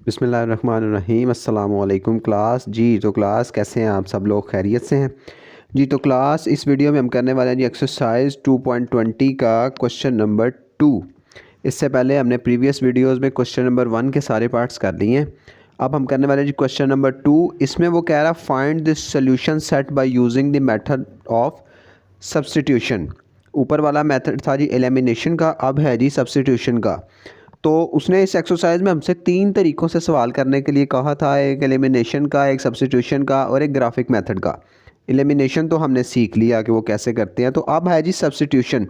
बिस्मिल्लाहिर्रहमानिर्रहीम अस्सलाम वालेकुम क्लास जी। तो क्लास कैसे हैं आप सब लोग, खैरियत से हैं जी। तो क्लास इस वीडियो में हम करने वाले हैं जी एक्सरसाइज 2.20 का क्वेश्चन नंबर 2। इससे पहले हमने प्रीवियस वीडियोस में क्वेश्चन नंबर 1 के सारे पार्ट्स कर लिए हैं। अब हम करने वाले हैं जी क्वेश्चन नंबर 2। इसमें वो कह रहा find this solution set by using the method of substitution. ऊपर वाला मेथड था जी एलिमिनेशन का, अब है जी सब्सटीट्यूशन का। तो उसने इस एक्सरसाइज में हमसे 3 तरीक़ों से सवाल करने के लिए कहा था, एक एलिमिनेशन का, एक सब्स्टिट्यूशन का और एक ग्राफिक मेथड का। एलिमिनेशन तो हमने सीख लिया कि वो कैसे करते हैं। तो अब है जी सब्स्टिट्यूशन।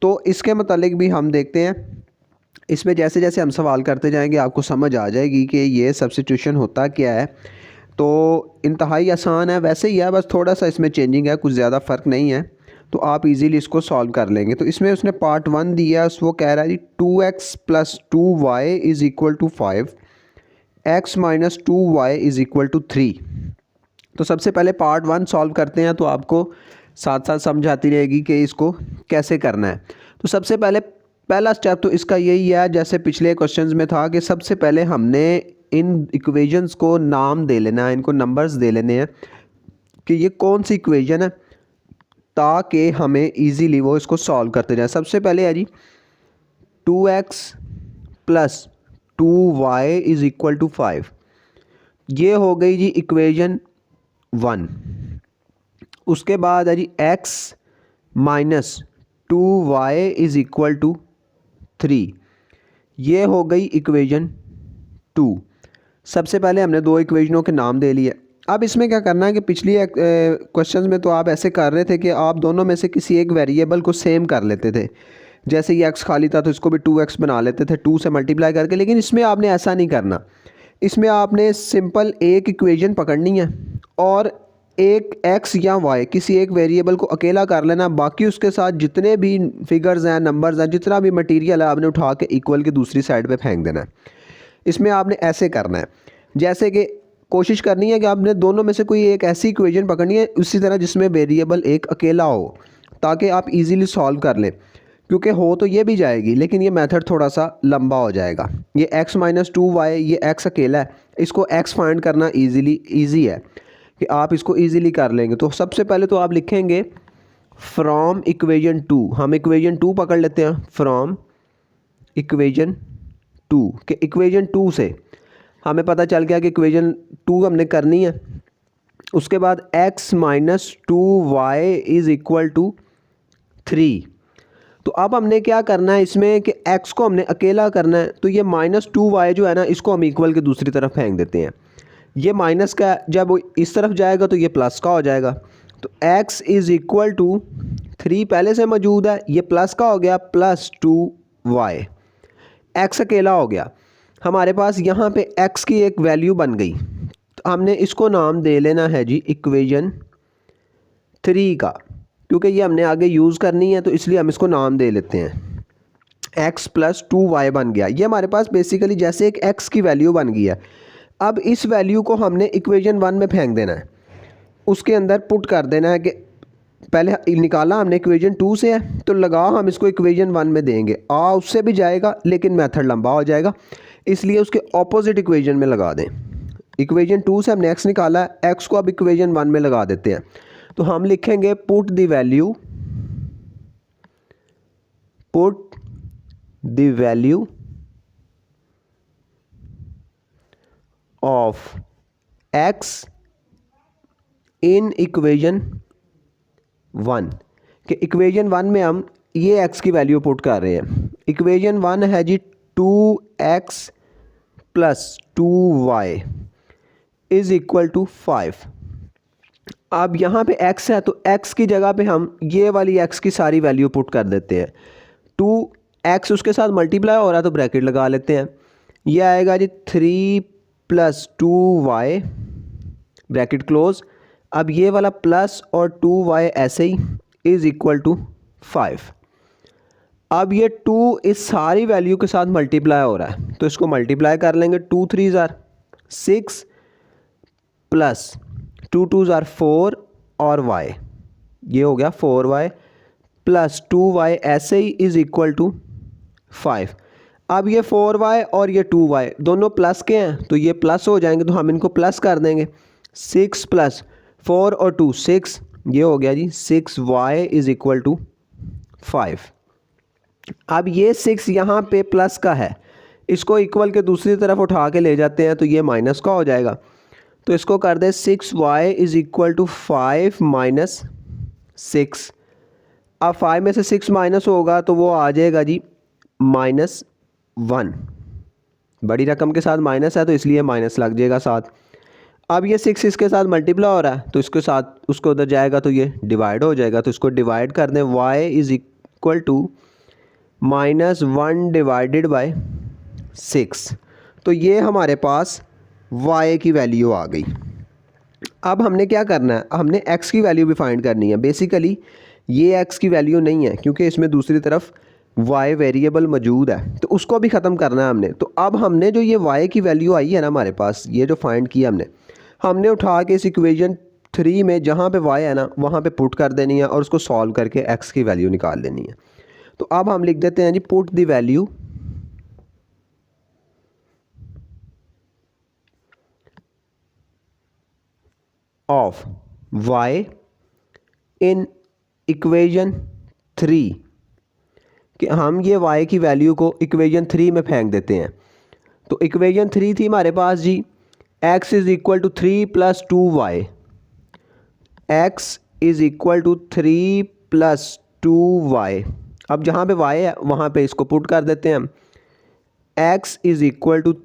तो इसके मतलब भी हम देखते हैं, इसमें जैसे जैसे हम सवाल करते जाएंगे आपको समझ आ जाएगी कि ये सब्स्टिट्यूशन होता क्या है। तो इंतहाई आसान है, वैसे ही है, बस थोड़ा सा इसमें चेंजिंग है, कुछ ज़्यादा फ़र्क नहीं है। तो आप इजीली इसको सॉल्व कर लेंगे। तो इसमें उसने पार्ट 1 दिया, वो कह रहा है जी 2x plus 2y is equal to 5, x minus 2y is equal to 3। तो सबसे पहले पार्ट 1 सॉल्व करते हैं, तो आपको साथ साथ समझ आती रहेगी कि इसको कैसे करना है। तो सबसे पहले पहला स्टेप तो इसका यही है, जैसे पिछले क्वेश्चंस में था, कि सबसे पहले हमने इन इक्वेशंस को नाम दे लेना है, इनको नंबर्स दे लेने हैं कि ये कौन सी इक्वेशन है, ताकि हमें इजीली वो इसको सॉल्व करते जाए। सबसे पहले है जी 2x plus 2y is equal to 5। ये हो गई जी इक्वेशन 1। उसके बाद है जी x minus 2y is equal to 3। ये हो गई इक्वेशन 2। सबसे पहले हमने दो इक्वेशनों के नाम दे लिए। अब इसमें क्या करना है कि पिछली क्वेश्चंस में तो आप ऐसे कर रहे थे कि आप दोनों में से किसी एक वेरिएबल को सेम कर लेते थे। जैसे ये x खाली था तो इसको भी 2x बना लेते थे 2 से मल्टीप्लाई करके। लेकिन इसमें आपने ऐसा नहीं करना। इसमें आपने सिंपल एक इक्वेशन पकड़नी है और एक x या y किसी एक वेरिएबल को अकेला कर लेना, बाकी उसके साथ जितने भी फिगर्स हैं, नंबर्स हैं, जितना भी मटेरियल है, आपने उठा के इक्वल की दूसरी साइड पे फेंक देना है। इसमें आपने ऐसे करना है, जैसे कि कोशिश करनी है कि आपने दोनों में से कोई एक ऐसी इक्वेशन पकड़नी है उसी तरह जिसमें वेरिएबल एक अकेला हो, ताकि आप इजीली सॉल्व कर लें। क्योंकि हो तो ये भी जाएगी, लेकिन ये मेथड थोड़ा सा लंबा हो जाएगा। ये x माइनस 2y, ये x अकेला है, इसको x फाइंड करना ईजी है कि आप इसको ईजिली कर लेंगे। तो सबसे पहले तो आप लिखेंगे फ्रॉम इक्वेशन 2। हम इक्वेशन 2 पकड़ लेते हैं, फ्रॉम इक्वेशन 2 के इक्वेशन 2 से हमें पता चल गया कि इक्वेशन 2 हमने करनी है। उसके बाद x minus 2y is equal to 3। तो अब हमने क्या करना है इसमें कि x को हमने अकेला करना है। तो ये माइनस 2y जो है ना, इसको हम इक्वल के दूसरी तरफ फेंक देते हैं। ये माइनस का जब वो इस तरफ जाएगा तो ये प्लस का हो जाएगा। तो x इज़ इक्वल टू 3 पहले से मौजूद है, ये प्लस का हो गया, प्लस 2y। x अकेला हो गया हमारे पास। यहाँ पे x की एक वैल्यू बन गई, तो हमने इसको नाम दे लेना है जी इक्वेशन 3 का। क्योंकि ये हमने आगे यूज़ करनी है तो इसलिए हम इसको नाम दे लेते हैं। x प्लस 2y बन गया। ये हमारे पास बेसिकली जैसे एक x की वैल्यू बन गई है। अब इस वैल्यू को हमने इक्वेशन 1 में फेंक देना है, उसके अंदर पुट कर देना है। कि पहले निकाला हमने इक्वेशन 2 से है, तो लगा हम इसको इक्वेशन 1 में देंगे। उससे भी जाएगा लेकिन मेथड लंबा हो जाएगा, इसलिए उसके ऑपोजिट इक्वेशन में लगा दें। इक्वेशन 2 से हमने x निकाला है, x को अब इक्वेशन 1 में लगा देते हैं। तो हम लिखेंगे put the value of x in equation 1। कि इक्वेशन 1 में हम ये x की वैल्यू पुट कर रहे हैं। इक्वेशन 1 है जी 2x plus 2y is equal to 5। अब यहाँ पे x है तो x की जगह पे हम ये वाली x की सारी वैल्यू पुट कर देते हैं। 2x उसके साथ मल्टीप्लाई हो रहा है तो ब्रैकेट लगा लेते हैं। ये आएगा जी 3 प्लस 2y, ब्रैकेट क्लोज। अब ये वाला प्लस और 2y ऐसे ही इज़ इक्वल टू 5। अब ये 2 इस सारी वैल्यू के साथ मल्टीप्लाई हो रहा है, तो इसको मल्टीप्लाई कर लेंगे। 2 3 ज़ार 6 प्लस 2 2 ज़ार 4 और y, ये हो गया 4y प्लस 2y ऐसे ही इज़ इक्वल टू 5। अब ये 4y और ये 2y दोनों प्लस के हैं तो ये प्लस हो जाएंगे, तो हम इनको प्लस कर देंगे। 6 + 4 और 2 6, ये हो गया जी 6y = 5। अब ये 6 यहाँ पे प्लस का है, इसको इक्वल के दूसरी तरफ उठा के ले जाते हैं तो ये माइनस का हो जाएगा। तो इसको कर दे 6y = 5 - 6। अब 5 में से 6 माइनस होगा तो वो आ जाएगा जी -1। बड़ी रकम के साथ माइनस है तो इसलिए माइनस लग जाएगा साथ। अब ये 6 इसके साथ मल्टीप्लाई हो रहा है तो इसके साथ उसको उधर जाएगा तो ये डिवाइड हो जाएगा, तो इसको डिवाइड कर दें। y = -1 / 6। तो ये हमारे पास y की वैल्यू आ गई। अब हमने क्या करना है, हमने x की वैल्यू भी फाइंड करनी है। बेसिकली ये x की वैल्यू नहीं है क्योंकि इसमें दूसरी तरफ y वेरिएबल मौजूद है, तो उसको भी ख़त्म करना है हमने। तो अब हमने जो ये y की वैल्यू आई है ना हमारे पास, ये जो फाइंड किया हमने उठा के इस इक्वेशन 3 में जहाँ पे y है ना वहाँ पे पुट कर देनी है और उसको सॉल्व करके x की वैल्यू निकाल लेनी है। तो अब हम लिख देते हैं जी put the value of y in equation 3, कि हम ये y की वैल्यू को इक्वेशन 3 में फेंक देते हैं। तो इक्वेशन 3 थी हमारे पास जी x = 3 + 2y, x = 3 + 2y। अब जहाँ पे y है वहाँ पे इसको पुट कर देते हैं हम। x =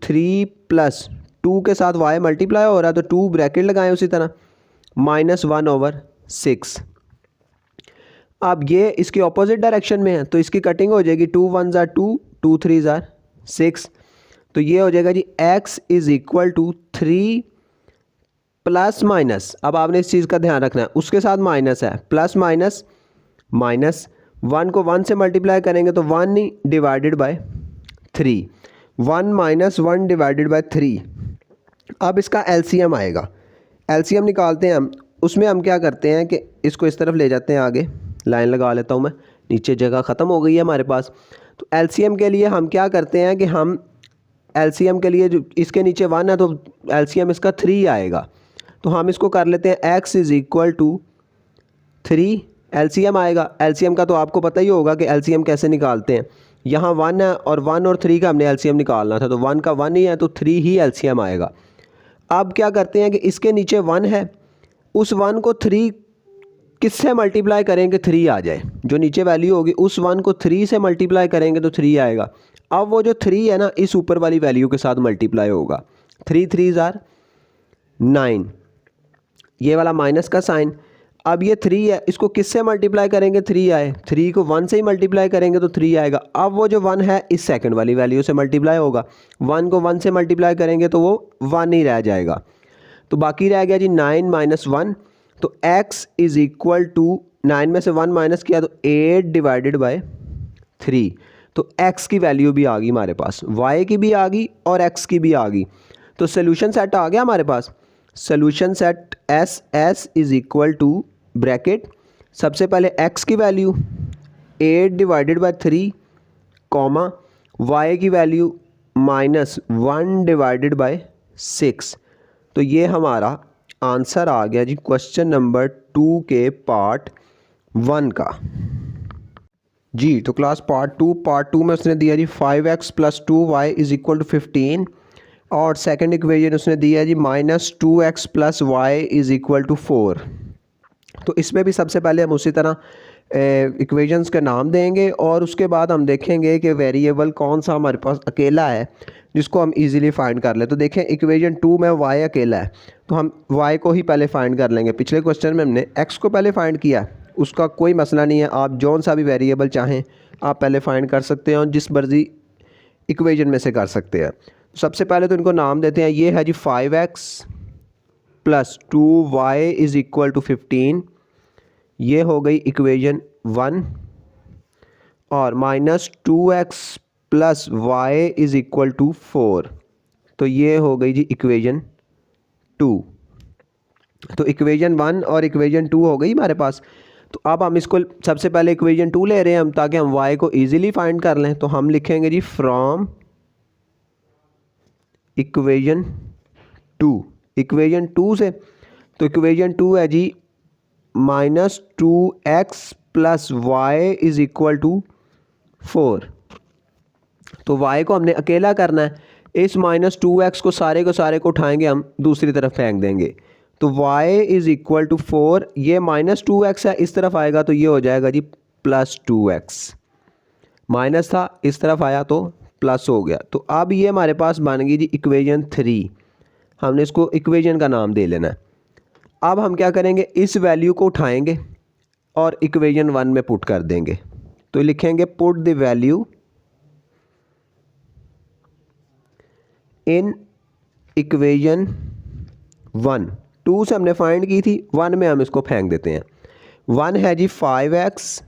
3 + 2 के साथ y मल्टीप्लाई हो रहा है तो 2 ब्रैकेट लगाएं उसी तरह -1/6। अब ये इसकी ऑपोजिट डायरेक्शन में है तो इसकी कटिंग हो जाएगी 2 × 1 = 2, 2 × 3 = 6। तो ये हो जाएगा जी x = 3 ±, अब आपने इस चीज़ का ध्यान रखना है, उसके साथ माइनस है, प्लस माइनस माइनस, 1 को 1 से मल्टीप्लाई करेंगे तो 1 / 3, 1 - 1 / 3। अब इसका एलसीएम आएगा, एलसीएम निकालते हैं हम। उसमें हम क्या करते हैं कि इसको इस तरफ ले जाते हैं, आगे लाइन लगा लेता हूँ मैं, नीचे जगह ख़त्म हो गई है हमारे पास। तो एलसीएम के लिए हम क्या करते हैं कि हम एलसीएम के लिए जो इसके नीचे 1 है तो एलसीएम इसका 3 आएगा। तो हम इसको कर लेते हैं x = 3, एलसीएम आएगा। एलसीएम का तो आपको पता ही होगा कि एलसीएम कैसे निकालते हैं। यहाँ 1 है और 1 और 3 का हमने एलसीएम निकालना था, तो 1 का 1 ही है तो 3 ही एलसीएम आएगा। अब क्या करते हैं कि इसके नीचे 1 है, उस 1 को 3 किससे मल्टीप्लाई करेंगे 3 आ जाए, जो नीचे वैल्यू होगी उस 1 को 3 से मल्टीप्लाई करेंगे तो 3 आएगा। अब वो जो 3 है ना इस ऊपर वाली वैल्यू के साथ मल्टीप्लाई होगा, 3 × 3 = 9, ये वाला माइनस का साइन। अब ये 3 है, इसको किससे मल्टीप्लाई करेंगे 3 आए, 3 को 1 से ही मल्टीप्लाई करेंगे तो 3 आएगा। अब वो जो 1 है इस सेकंड वाली वैल्यू से मल्टीप्लाई होगा, 1 को 1 से मल्टीप्लाई करेंगे तो वो 1 ही रह जाएगा। तो बाकी रह गया जी 9 - 1। तो x = 9 में से 1 माइनस किया तो 8 / 3। तो x की वैल्यू भी आ गई हमारे पास, y की भी आ गई और x की भी आ गई। तो सोल्यूशन सेट आ गया हमारे पास। सोल्यूशन सेट S = ब्रैकेट, सबसे पहले x की वैल्यू 8 / 3, कॉमा y की वैल्यू -1 / 6। तो ये हमारा आंसर आ गया जी क्वेश्चन नंबर 2 के पार्ट 1 का। जी तो क्लास पार्ट 2 में उसने दिया जी 5x + 2y = 15, और सेकंड इक्वेशन उसने दिया जी -2x + y = 4। तो इसमें भी सबसे पहले हम उसी तरह इक्वेशंस के नाम देंगे और उसके बाद हम देखेंगे कि वेरिएबल कौन सा हमारे पास अकेला है जिसको हम इजीली फाइंड कर ले। तो देखें इक्वेशन 2 में y अकेला है तो हम y को ही पहले फाइंड कर लेंगे। पिछले क्वेश्चन में हमने x को पहले फाइंड किया, उसका कोई मसला नहीं है, आप जौन सा भी वेरिएबल चाहें आप पहले फाइंड कर सकते हैं और जिस मर्ज़ी इक्वेशन में से कर सकते हैं। सबसे पहले तो इनको नाम देते हैं, ये है जी 5x + 2y = 15, ये हो गई इक्वेशन 1, और -2x + y = 4, तो ये हो गई जी इक्वेशन 2। तो इक्वेशन 1 और इक्वेशन 2 हो गई हमारे पास। तो अब हम इसको सबसे पहले इक्वेशन 2 ले रहे हैं हम, ताकि हम y को इजीली फाइंड कर लें। तो हम लिखेंगे जी फ्रॉम इक्वेशन 2, इक्वेशन 2 से, तो इक्वेशन 2 है जी -2x + y is equal to 4। तो y को हमने अकेला करना है, इस -2x को सारे को उठाएंगे हम, दूसरी तरफ फेंक देंगे। तो y इज़ इक्वल टू 4, ये -2x है, इस तरफ आएगा तो ये हो जाएगा जी +2x, माइनस था इस तरफ आया तो प्लस हो गया। तो अब ये हमारे पास बन गई जी इक्वेशन 3, हमने इसको इक्वेशन का नाम दे लेना है। अब हम क्या करेंगे, इस वैल्यू को उठाएंगे और इक्वेशन 1 में पुट कर देंगे। तो लिखेंगे put the value in equation 1। 2 से हमने फाइंड की थी, 1 में हम इसको फेंक देते हैं। 1 है जी 5x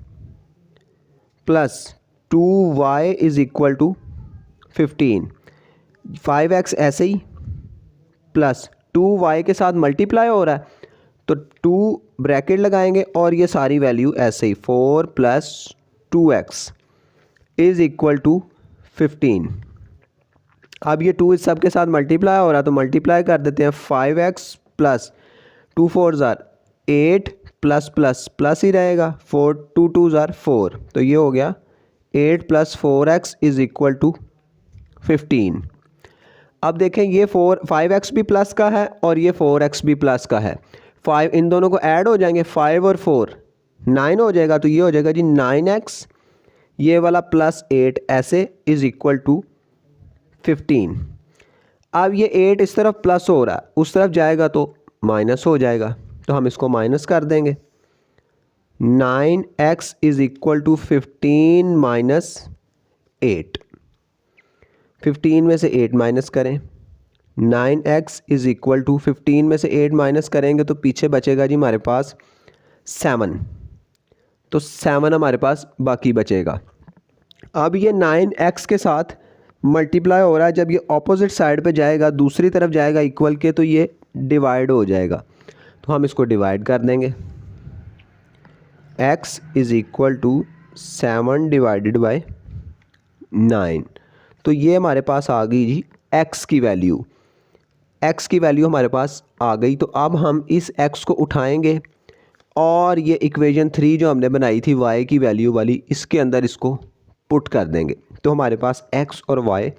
+ 2y is equal to 15। 5x ऐसे ही प्लस 2y के साथ मल्टीप्लाई हो रहा है, तो 2 ब्रैकेट लगाएंगे और ये सारी वैल्यू ऐसे ही 4 + 2x इज़ इक्वल टू 15। अब ये 2 इस सब के साथ मल्टीप्लाई हो रहा है, तो मल्टीप्लाई कर देते हैं। 5x + 2 4 8 प्लस ही रहेगा, 4 2 2 4, तो ये हो गया 8 + 4x इज़ इक्वल टू 15। अब देखें ये 5x भी प्लस का है और ये 4x भी प्लस का है, 5 इन दोनों को ऐड हो जाएंगे, 5 और 4 9 हो जाएगा, तो ये हो जाएगा जी 9x, ये वाला +8 ऐसे इज़ इक्वल टू 15। अब ये 8 इस तरफ प्लस हो रहा है, उस तरफ जाएगा तो माइनस हो जाएगा, तो हम इसको माइनस कर देंगे। 9x इज़ इक्वल टू 15 - 8, 15 में से 8 माइनस करें। 9x इज़ इक्वल टू 15 में से 8 माइनस करेंगे तो पीछे बचेगा जी हमारे पास 7, तो 7 हमारे पास बाकी बचेगा। अब ये 9x के साथ मल्टीप्लाई हो रहा है, जब ये ऑपोजिट साइड पे जाएगा, दूसरी तरफ जाएगा इक्वल के, तो ये डिवाइड हो जाएगा, तो हम इसको डिवाइड कर देंगे। x is equal to 7 divided by 9, तो ये हमारे पास आ गई जी x की वैल्यू, x की वैल्यू हमारे पास आ गई। तो अब हम इस x को उठाएंगे और ये इक्वेशन 3 जो हमने बनाई थी y की वैल्यू वाली, इसके अंदर इसको पुट कर देंगे, तो हमारे पास x और y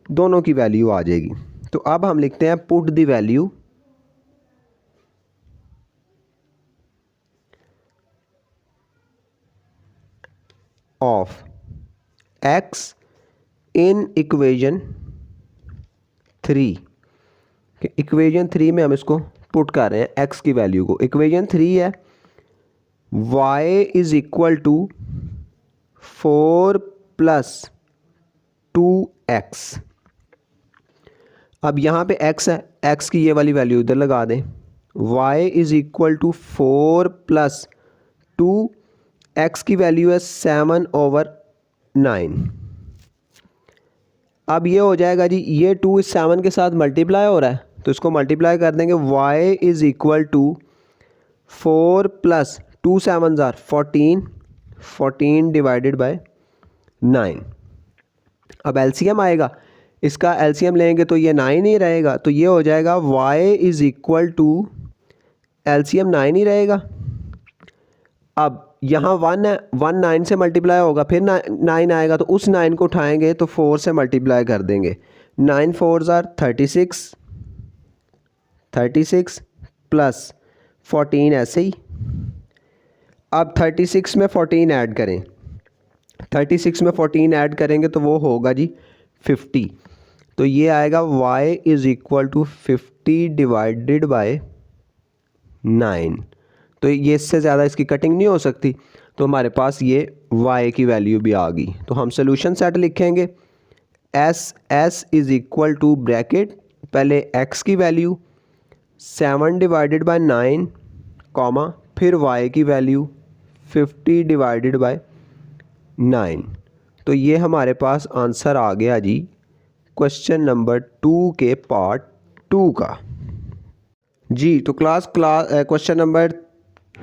दोनों की वैल्यू आ जाएगी। तो अब हम लिखते हैं put the value of x in equation 3। Equation 3 में हम इसको पुट कर रहे हैं x की वैल्यू को। इक्वेशन 3 है y is equal to 4 + 2x। अब यहाँ पे x है, x की ये वाली वैल्यू इधर लगा दें। y is equal to 4 + 2, x की वैल्यू है 7/9। अब ये हो जाएगा जी, ये 2 इस 7 के साथ मल्टीप्लाई हो रहा है, तो इसको मल्टीप्लाई कर देंगे। y is equal to 4 + 2 7 14, 14 divided by 9। अब एलसीएम आएगा, इसका एलसीएम लेंगे तो ये 9 ही रहेगा, तो ये हो जाएगा y is equal to, LCM 9 ही रहेगा। अब यहाँ 1 है, 1 9 से मल्टीप्लाई होगा, फिर 9 आएगा, तो उस 9 को उठाएंगे तो 4 से मल्टीप्लाई कर देंगे। 9 4 36, 36 + 14 ऐसे ही। अब 36 में 14 ऐड करें, 36 में 14 ऐड करेंगे तो वो होगा जी 50, तो ये आएगा y is equal to 50 divided by 9। तो ये इससे ज़्यादा इसकी कटिंग नहीं हो सकती, तो हमारे पास ये y की वैल्यू भी आ गई। तो हम सोल्यूशन सेट लिखेंगे, s is equal to bracket, पहले x की वैल्यू 7 डिवाइडेड बाय 9, कॉमा, फिर y की वैल्यू 50 डिवाइडेड बाय 9। तो ये हमारे पास आंसर आ गया जी क्वेश्चन नंबर 2 के पार्ट 2 का। जी तो क्वेश्चन नंबर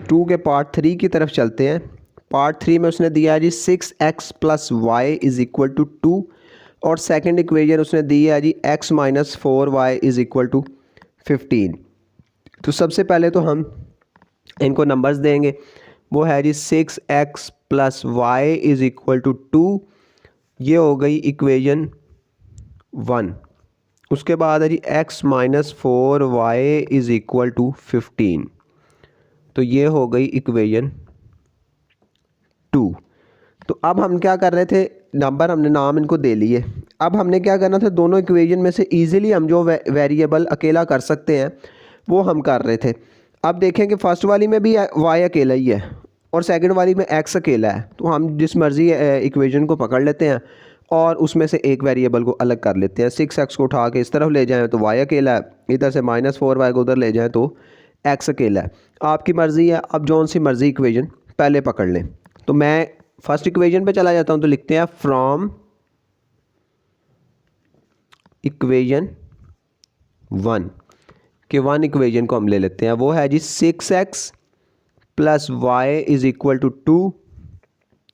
2 के पार्ट 3 की तरफ चलते हैं। पार्ट 3 में उसने दिया है जी 6x plus y is equal to 2 और सेकंड इक्वेशन उसने दी है जी x minus 4y is equal to 15। तो सबसे पहले तो हम इनको नंबर्स देंगे। वो है जी 6x plus y is equal to 2, ये हो गई इक्वेशन 1। उसके बाद है जी x minus 4y is equal to 15, तो ये हो गई इक्वेशन 2। तो अब हम क्या कर रहे थे, नंबर हमने नाम इनको दे लिए। अब हमने क्या करना था, दोनों इक्वेशन में से इजीली हम जो वेरिएबल अकेला कर सकते हैं वो हम कर रहे थे। अब देखें कि फर्स्ट वाली में भी y अकेला ही है और सेकंड वाली में x अकेला है, तो हम जिस मर्ज़ी इक्वेशन को पकड़ लेते हैं और उसमें से एक वेरिएबल को अलग कर लेते हैं। 6x को उठा के इस तरफ ले जाएं तो y अकेला है, इधर से माइनस 4y को उधर ले जाएं तो x अकेला है। आपकी मर्ज़ी है, अब जौन सी मर्ज़ी इक्वेशन पहले पकड़ लें। तो मैं फर्स्ट इक्वेशन पे चला जाता हूं, तो लिखते हैं फ्रॉम इक्वेशन 1 के 1 इक्वेशन को हम ले लेते हैं। वो है जी 6x plus y is equal to 2।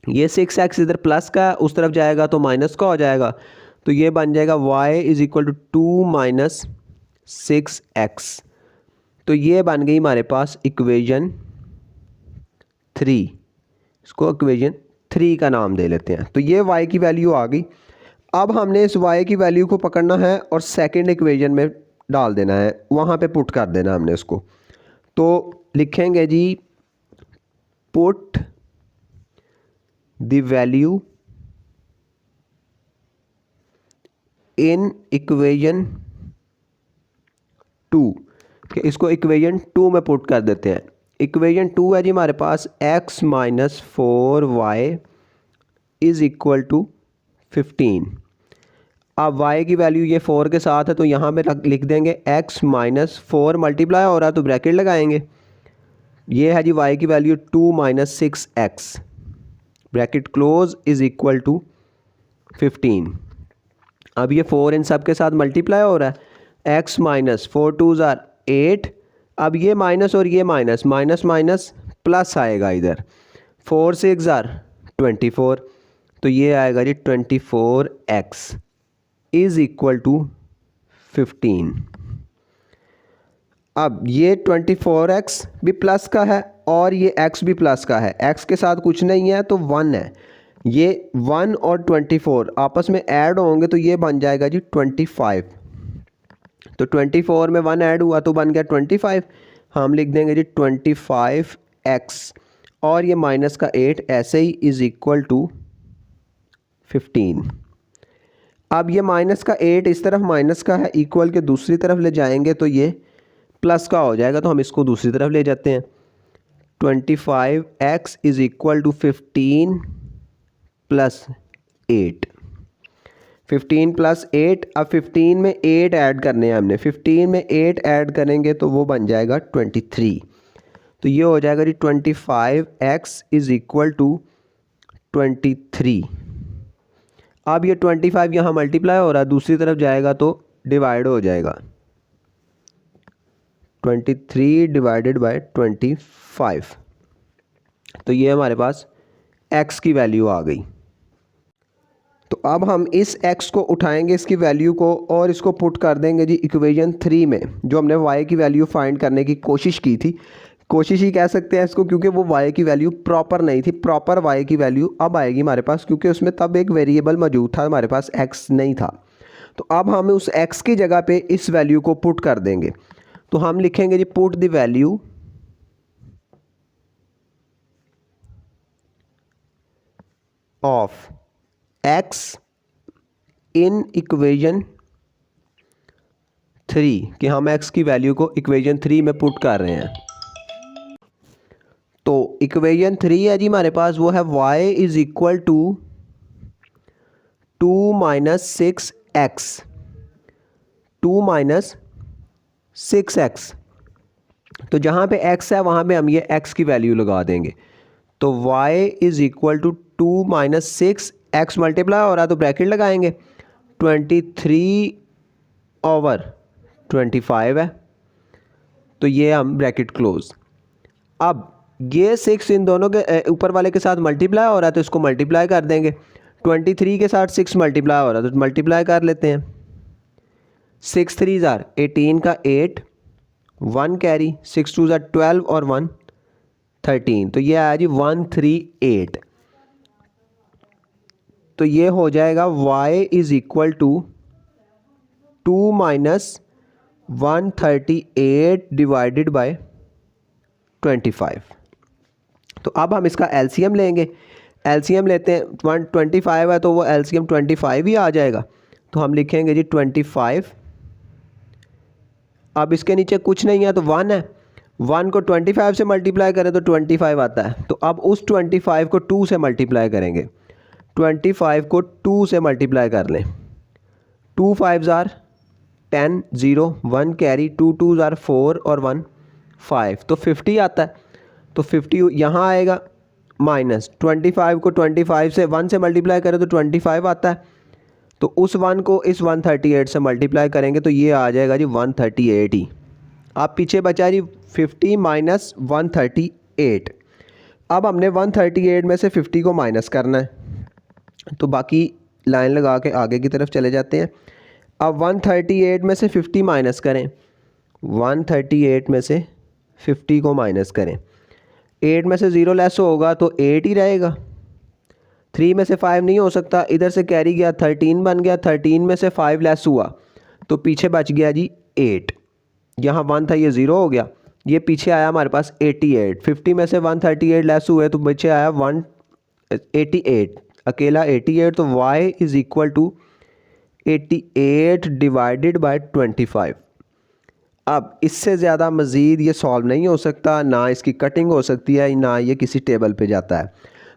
ये 6x इधर प्लस का उस तरफ जाएगा तो माइनस का हो जाएगा, तो ये बन जाएगा y is equal to 2 minus 6x। तो ये बन गई हमारे पास इक्वेशन 3। इसको इक्वेशन 3 का नाम दे लेते हैं। तो ये y की वैल्यू आ गई। अब हमने इस y की वैल्यू को पकड़ना है और सेकंड इक्वेशन में डाल देना है, वहाँ पे पुट कर देना हमने उसको। तो लिखेंगे जी put the value in equation 2, कि इसको इक्वेशन 2 में पुट कर देते हैं। इक्वेशन 2 है जी हमारे पास x minus 4y is equal to 15। अब y की वैल्यू ये 4 के साथ है, तो यहाँ पे लिख देंगे x माइनस 4 मल्टीप्लाई हो रहा है तो ब्रैकेट लगाएंगे। ये है जी y की value 2 minus 6x bracket close is equal to 15। अब ये 4 इन सब के साथ मल्टीप्लाई हो रहा है, x माइनस 4 2 ज़ार 8। अब ये माइनस और ये माइनस, माइनस माइनस प्लस आएगा इधर, 4 6 ज़ार 24, तो ये आएगा जी 24x इज़ इक्वल टू 15। अब ये 24x भी प्लस का है और ये x भी प्लस का है, x के साथ कुछ नहीं है तो 1 है। ये 1 और 24 आपस में ऐड होंगे तो ये बन जाएगा जी 25। तो 24 में 1 ऐड हुआ तो बन गया 25। हम लिख देंगे जी 25x और ये माइनस का 8 ऐसे ही इज़ इक्वल टू 15। अब ये माइनस का 8 इस तरफ माइनस का है, इक्वल के दूसरी तरफ ले जाएंगे तो ये प्लस का हो जाएगा, तो हम इसको दूसरी तरफ ले जाते हैं। 25x is equal to 15 plus 8। 15 plus 8, अब 15 में 8 ऐड करने हैं हमने, 15 में 8 ऐड करेंगे तो वो बन जाएगा 23। तो ये हो जाएगा जी 25x इज़ इक्वल टू 23। अब ये 25 यहाँ मल्टीप्लाई हो रहा है, दूसरी तरफ जाएगा तो डिवाइड हो जाएगा, 23 डिवाइडेड बाय 25। तो ये हमारे पास x की वैल्यू आ गई। तो अब हम इस x को उठाएंगे, इसकी वैल्यू को, और इसको पुट कर देंगे जी इक्वेशन 3 में, जो हमने y की वैल्यू फाइंड करने की कोशिश की थी। कोशिश ही कह सकते हैं इसको, क्योंकि वो y की वैल्यू प्रॉपर नहीं थी। प्रॉपर y की वैल्यू अब आएगी हमारे पास, क्योंकि उसमें तब एक वेरिएबल मौजूद था, हमारे पास x नहीं था। तो अब हम उस x की जगह पे इस वैल्यू को पुट कर देंगे। तो हम लिखेंगे जी put the value of x in equation 3, कि हम x की वैल्यू को इक्वेशन 3 में पुट कर रहे हैं। तो इक्वेशन 3 है जी हमारे पास, वो है y is equal to 2 minus 6x, 2 minus 6x। तो जहाँ पे x है वहाँ पे हम ये x की वैल्यू लगा देंगे। तो y is equal to 2 minus 6, x multiply हो रहा है तो ब्रैकेट लगाएंगे, 23 ओवर 25 है, तो ये हम ब्रैकेट क्लोज। अब ये 6 इन दोनों के ऊपर वाले के साथ मल्टीप्लाई हो रहा है तो इसको मल्टीप्लाई कर देंगे। 23 के साथ 6 मल्टीप्लाई हो रहा है तो मल्टीप्लाई कर लेते हैं। 6 3 ज़ार 18 का 8, 1 कैरी, 6 2 ज़ार 12 और 1 13, तो ये आया जी 138। तो ये हो जाएगा y is equal to 2 minus 138 divided by 25। तो अब हम इसका एलसीएम लेंगे। एलसीएम लेते हैं, 125 है तो वो एलसीएम 25 ही आ जाएगा। तो हम लिखेंगे जी 25। अब इसके नीचे कुछ नहीं है तो 1 है, 1 को 25 से मल्टीप्लाई करें तो 25 आता है। तो अब उस 25 को 2 से मल्टीप्लाई करेंगे। 25 को 2 से मल्टीप्लाई कर लें। 2 5 ज़ार 10, 0 1 कैरी, 2 2 ज़ार 4 और 1 5, तो 50 आता है। तो 50 यहाँ आएगा, माइनस 25 को 25 से 1 से मल्टीप्लाई करें तो 25 आता है। तो उस 1 को इस 138 से मल्टीप्लाई करेंगे तो ये आ जाएगा जी 138 ही। अब पीछे बचा जी 50 माइनस 138। अब हमने 138 में से 50 को माइनस करना है, तो बाकी लाइन लगा के आगे की तरफ चले जाते हैं। अब 138 में से 50 माइनस करें, 138 में से 50 को माइनस करें, 8 में से 0 लेस होगा तो 8 ही रहेगा। 3 में से 5 नहीं हो सकता, इधर से कैरी गया 13 बन गया, 13 में से 5 लेस हुआ तो पीछे बच गया जी 8। यहाँ 1 था ये 0 हो गया, ये पीछे आया हमारे पास 88। 50 में से 138 लेस हुए तो पीछे आया 188, अकेला 88। तो y is equal to 88 divided by 25। अब इससे ज़्यादा मज़ीद ये सॉल्व नहीं हो सकता, ना इसकी कटिंग हो सकती है, ना ये किसी टेबल पे जाता है।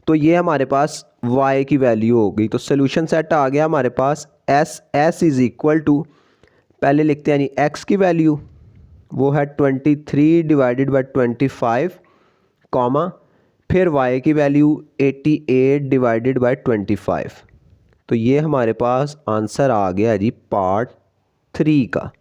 तो ये हमारे पास y की वैल्यू हो गई। तो सोल्यूशन सेट आ गया हमारे पास। s इज़ इक्वल टू, पहले लिखते हैं यानी x की वैल्यू वो है 23 डिवाइडेड बाई 25, कॉमा फिर y की वैल्यू 88 डिवाइडेड बाई 25। तो ये हमारे पास आंसर आ गया जी पार्ट 3 का।